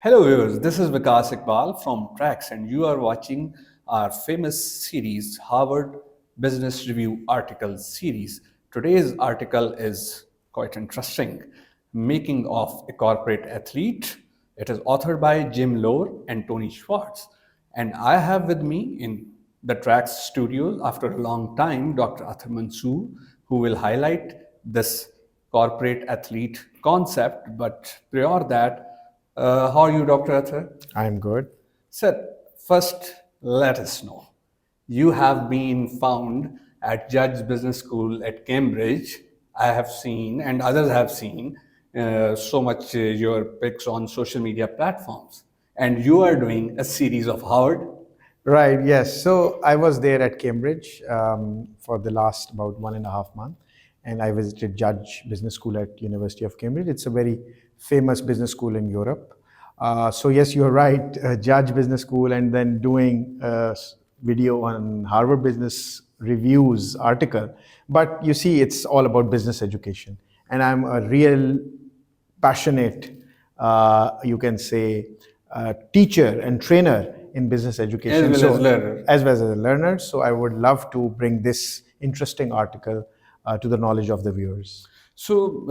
Hello viewers, this is Vikas Iqbal from Tracks and you are watching our famous series Harvard Business Review article series. Today's article is quite interesting, Making of a Corporate Athlete. It is authored by Jim Lohr and Tony Schwartz. And I have with me in the Tracks studios after a long time Dr. Athar Mansoor, who will highlight this corporate athlete concept. But prior that, how are you, Dr. Athar? I'm good. Sir, first let us know. You have been found at Judge Business School at Cambridge. I have seen, and others have seen, so much your pics on social media platforms. And you are doing a series of Howard. Right, yes. So I was there at Cambridge for the last about 1.5 months, and I visited Judge Business School at University of Cambridge. It's a very famous business school in Europe. So yes, you're right, Judge Business School, and then doing a video on Harvard Business Reviews article. But you see, it's all about business education, and I'm a real passionate, you can say, teacher and trainer in business education. As well as learner. As well as a learner. So I would love to bring this interesting article to the knowledge of the viewers. So,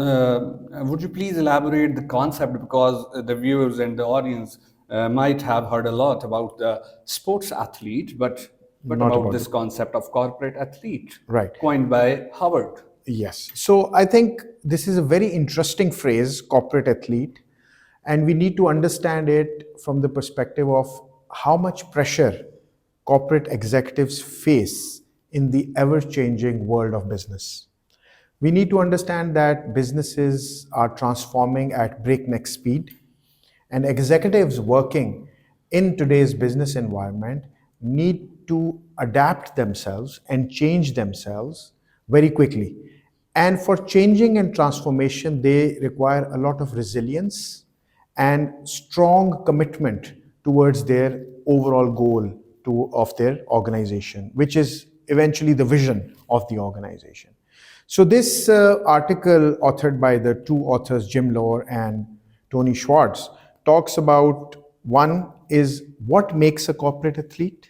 would you please elaborate the concept because the viewers and the audience might have heard a lot about the sports athlete, but Not about about this concept of corporate athlete, Right. coined by Howard. Yes. So I think this is a very interesting phrase, corporate athlete, and we need to understand it from the perspective of how much pressure corporate executives face in the ever changing world of business. We need to understand that businesses are transforming at breakneck speed, and executives working in today's business environment need to adapt themselves and change themselves very quickly. And for changing and transformation, they require a lot of resilience and strong commitment towards their overall goal of their organization, which is eventually the vision of the organization. So this article, authored by the two authors, Jim Lohr and Tony Schwartz, talks about one is what makes a corporate athlete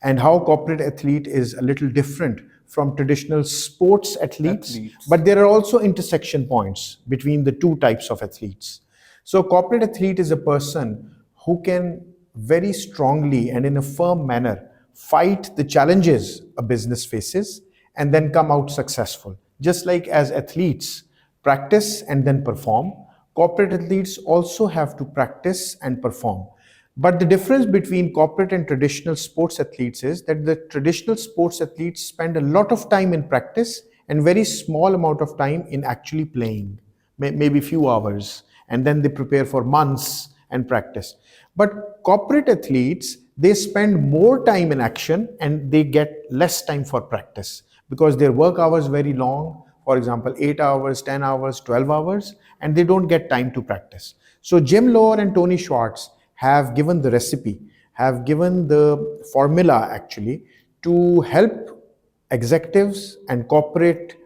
and how corporate athlete is a little different from traditional sports athletes. But there are also intersection points between the two types of athletes. So corporate athlete is a person who can very strongly and in a firm manner fight the challenges a business faces and then come out successful. Just like as athletes practice and then perform, corporate athletes also have to practice and perform. But the difference between corporate and traditional sports athletes is that the traditional sports athletes spend a lot of time in practice and very small amount of time in actually playing, maybe few hours, and then they prepare for months and practice. But corporate athletes, they spend more time in action and they get less time for practice because their work hours very long, for example 8 hours, 10 hours, 12 hours, and they don't get time to practice. So Jim Lohr and Tony Schwartz have given the recipe, have given the formula actually to help executives and corporate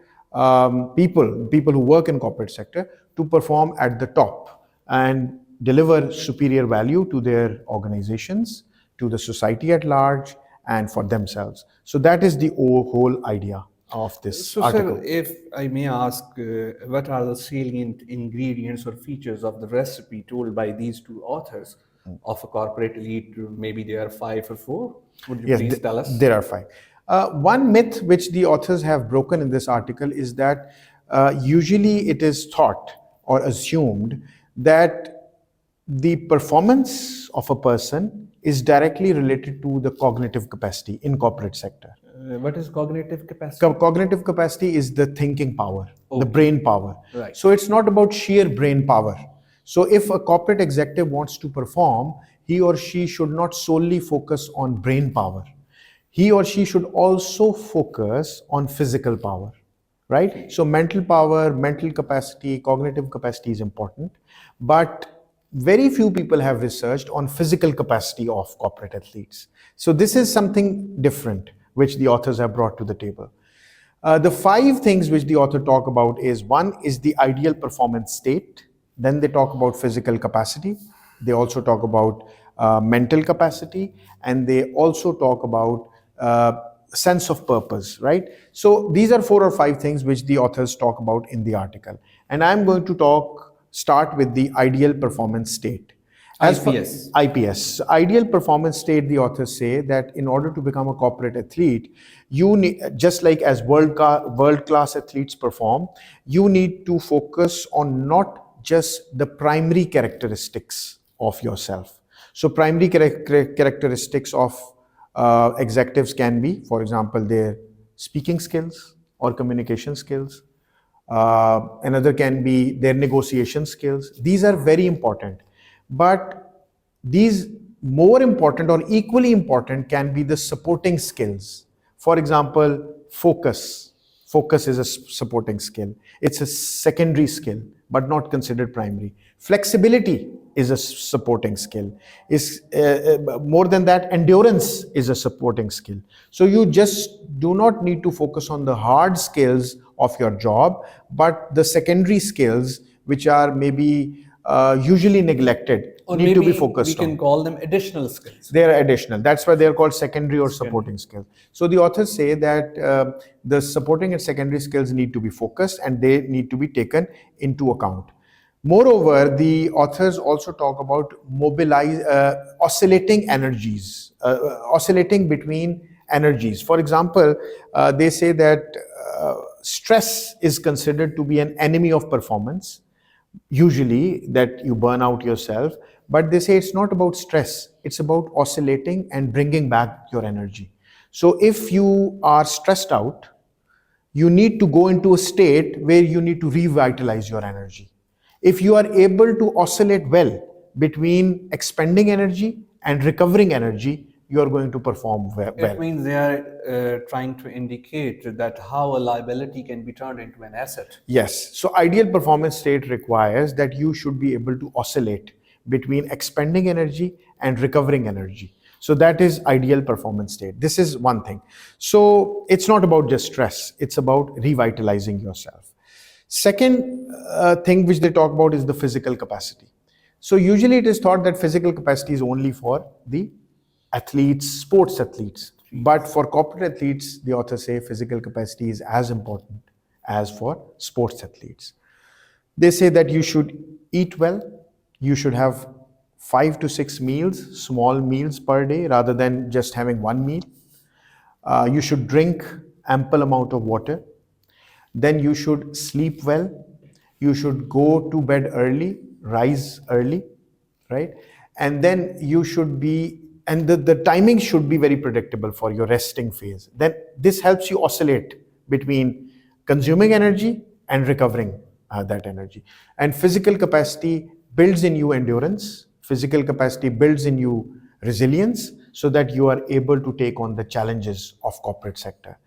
people who work in corporate sector to perform at the top and deliver superior value to their organizations, to the society at large, and for themselves. So that is the whole idea of this So, article. sir, if I may ask, what are the salient ingredients or features of the recipe told by these two authors of a corporate elite? Maybe there are 5 or 4. Would you Yes, please tell us? there are 5. One myth which the authors have broken in this article is that usually it is thought or assumed that the performance of a person is directly related to the cognitive capacity in corporate sector. What is cognitive capacity? Cognitive capacity is the thinking power, the brain power. Right. So it's not about sheer brain power. So if a corporate executive wants to perform, he or she should not solely focus on brain power. He or she should also focus on physical power, right? So mental power, mental capacity, cognitive capacity is important, but very few people have researched on physical capacity of corporate athletes. So this is something different which the authors have brought to the table. The 5 things which the author talk about is, one is the ideal performance state. Then they talk about physical capacity. They also talk about mental capacity, and they also talk about sense of purpose, right? So these are 4 or 5 things which the authors talk about in the article. And I'm going to start with the ideal performance state. As for IPS. IPS, ideal performance state, the authors say that in order to become a corporate athlete, you need, just like as world class athletes perform, you need to focus on not just the primary characteristics of yourself. So, primary characteristics of executives can be, for example, their speaking skills or communication skills. Another can be their negotiation skills. These are very important. But these more important or equally important can be the supporting skills. For example, focus. Focus is a supporting skill. It's a secondary skill, but not considered primary. Flexibility is a supporting skill. Is more than that, endurance is a supporting skill. So you just do not need to focus on the hard skills of your job, but the secondary skills, which are maybe usually neglected, Or need to be maybe we focused can on. call them additional skills. They are additional. That's why they're called secondary or supporting skills. So the authors say that the supporting and secondary skills need to be focused and they need to be taken into account. Moreover, the authors also talk about oscillating energies, oscillating between energies. For example, they say that stress is considered to be an enemy of performance, usually that you burn out yourself. But they say it's not about stress, it's about oscillating and bringing back your energy. So if you are stressed out, you need to go into a state where you need to revitalize your energy. If you are able to oscillate well between expending energy and recovering energy, you are going to perform It well. means they are trying to indicate that how a liability can be turned into an asset. Yes. So ideal performance state requires that you should be able to oscillate between expending energy and recovering energy. So that is ideal performance state. This is one thing. So it's not about just stress, it's about revitalizing yourself. Second thing which they talk about is the physical capacity. So usually it is thought that physical capacity is only for the athletes, sports athletes. But for corporate athletes, the authors say physical capacity is as important as for sports athletes. They say that you should eat well, you should have 5 to 6 meals, small meals per day, rather than just having one meal. You should drink ample amount of water. Then you should sleep well. You should go to bed early, rise early, right? And then you should be, and the timing should be very predictable for your resting phase. Then this helps you oscillate between consuming energy and recovering that energy. And physical capacity builds in you endurance, physical capacity builds in you resilience, so that you are able to take on the challenges of corporate sector.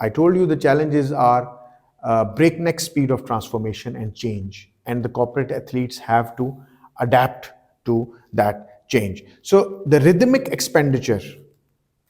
I told you the challenges are breakneck speed of transformation and change, and the corporate athletes have to adapt to that change. So the rhythmic expenditure,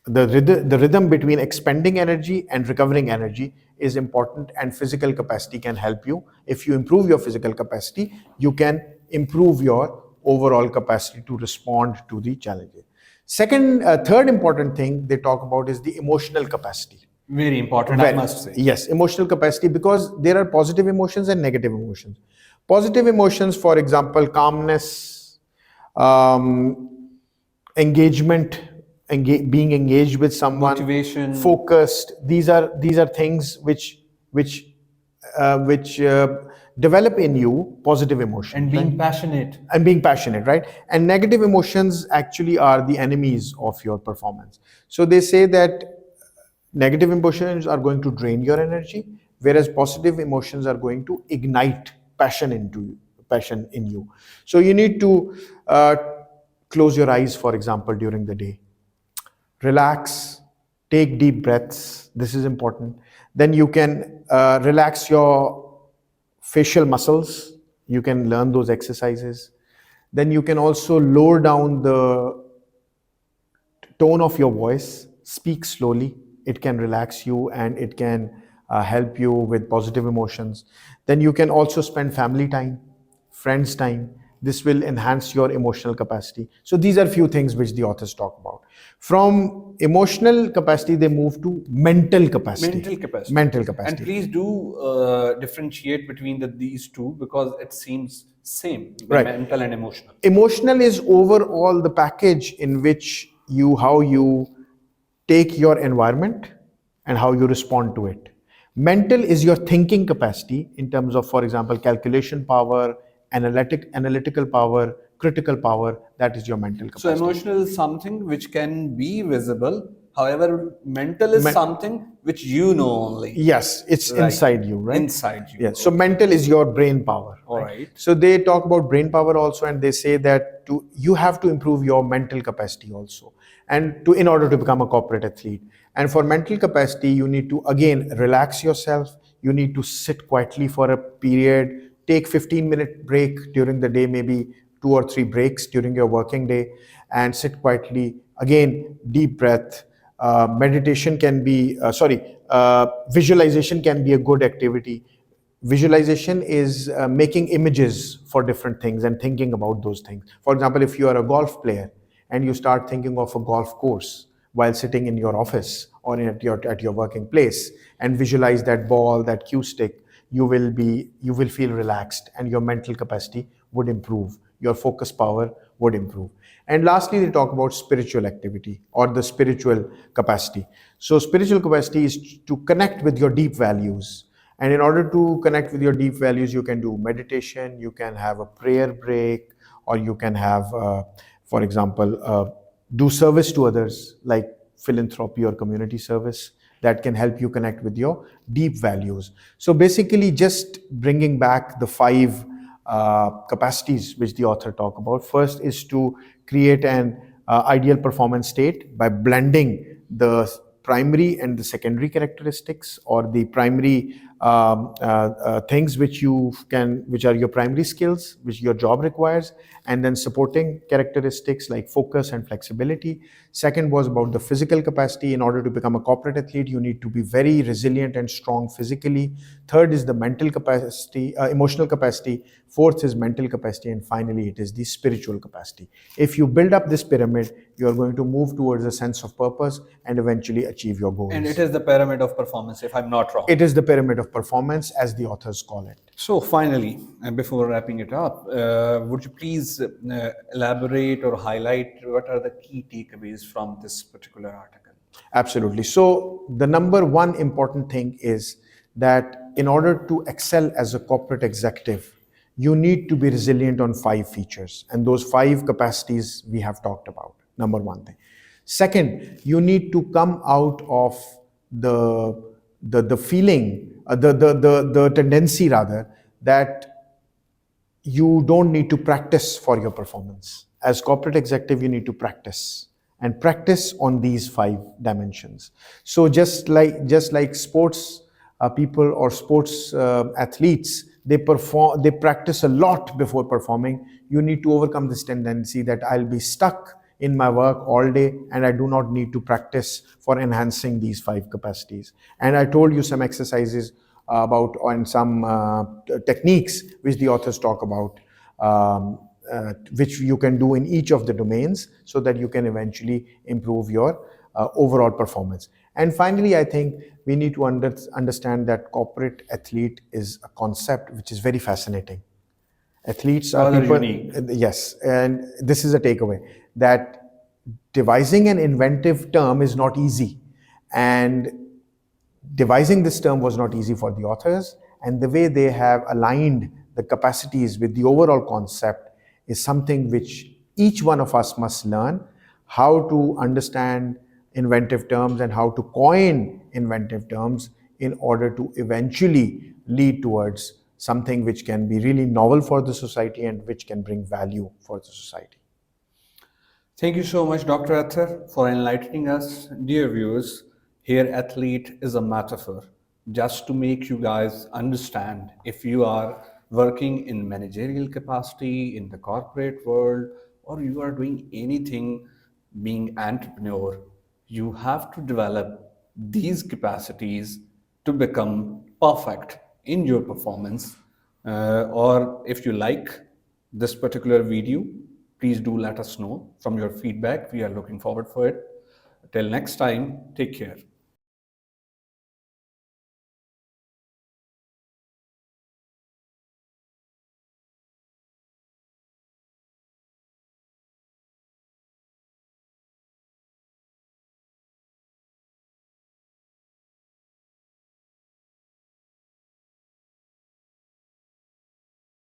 the rhythm between expending energy and recovering energy is important, and physical capacity can help you. If you improve your physical capacity, you can improve your overall capacity to respond to the challenges. Third important thing they talk about is the emotional capacity. Very important, I must say. Yes, emotional capacity, because there are positive emotions and negative emotions. Positive emotions, for example, calmness, engagement, being engaged with someone, Motivation. focused. These are things which develop in you positive emotions. And being passionate. And being passionate, right? And negative emotions actually are the enemies of your performance. So they say that negative emotions are going to drain your energy, whereas positive emotions are going to ignite passion in you. So you need to close your eyes, for example, during the day, relax, take deep breaths. This is important. Then you can relax your facial muscles. You can learn those exercises. Then you can also lower down the tone of your voice, speak slowly. It can relax you and it can help you with positive emotions. Then you can also spend family time, friends time, This will enhance your emotional capacity. So these are few things which the authors talk about. From emotional capacity, they move to mental capacity. Mental capacity. Mental And capacity. please do differentiate between these two, because it seems same, the Right. mental and emotional. Emotional is overall the package in which you how you take your environment and how you respond to it. Mental is your thinking capacity in terms of, for example, calculation power, analytical power, critical power. That is your mental So capacity. emotional is something which can be visible. However, mental is Me- something which you know only. Yes, it's Right. inside you, right? Inside you. Yeah. So Okay. mental is your brain power, All right? right. So they talk about brain power also, and they say that you have to improve your mental capacity also, and in order to become a corporate athlete. And for mental capacity, you need to again relax yourself. You need to sit quietly for a period. Take 15-minute break during the day, maybe 2 or 3 breaks during your working day, and sit quietly. Again, deep breath. Meditation can be visualization can be a good activity. Visualization is making images for different things and thinking about those things. For example, if you are a golf player and you start thinking of a golf course while sitting in your office or at your working place, and visualize that ball, that cue stick, you will feel relaxed, and your mental capacity would improve, your focus power would improve. And lastly, they talk about spiritual activity or the spiritual capacity. So spiritual capacity is to connect with your deep values. And in order to connect with your deep values, you can do meditation, you can have a prayer break, or you can have, for example, do service to others like philanthropy or community service that can help you connect with your deep values. So basically, just bringing back the five capacities which the author talk about. First is to create an ideal performance state by blending the primary and the secondary characteristics, or the primary things which are your primary skills which your job requires, and then supporting characteristics like focus and flexibility. Second was about the physical capacity. In order to become a corporate athlete, you need to be very resilient and strong physically. Third is the mental capacity, emotional capacity. Fourth is mental capacity, and finally it is the spiritual capacity. If you build up this pyramid, you are going to move towards a sense of purpose and eventually achieve your And it goals. is the pyramid of performance, if I'm not wrong. It is the pyramid of performance, as the authors call it. So finally, and before wrapping it up, would you please elaborate or highlight what are the key takeaways from this particular article? Absolutely. So, the number one important thing is that in order to excel as a corporate executive, you need to be resilient on five features. And those five capacities we have talked about. Number one thing. Second, you need to come out of the feeling, the tendency rather, that you don't need to practice for your performance. As corporate executive, you need to practice and practice on these five dimensions. So just like sports people or sports athletes, they practice a lot before performing. You need to overcome this tendency that I'll be stuck in my work all day and I do not need to practice for enhancing these five capacities. And I told you some exercises about on some techniques which the authors talk about, which you can do in each of the domains so that you can eventually improve your overall performance. And finally, I think we need to understand that corporate athlete is a concept which is very fascinating. Athletes are Rather people, unique. yes, and this is a takeaway that devising an inventive term is not easy. And devising this term was not easy for the authors, and the way they have aligned the capacities with the overall concept is something which each one of us must learn how to understand inventive terms and how to coin inventive terms in order to eventually lead towards something which can be really novel for the society and which can bring value for the society. Thank you so much, Dr. Athar, for enlightening us. Dear viewers, here athlete is a metaphor just to make you guys understand if you are working in managerial capacity in the corporate world, or you are doing anything being entrepreneur, you have to develop these capacities to become perfect in your performance, or if you like, this particular video, please do let us know from your feedback. We are looking forward for it. Till next time, take care.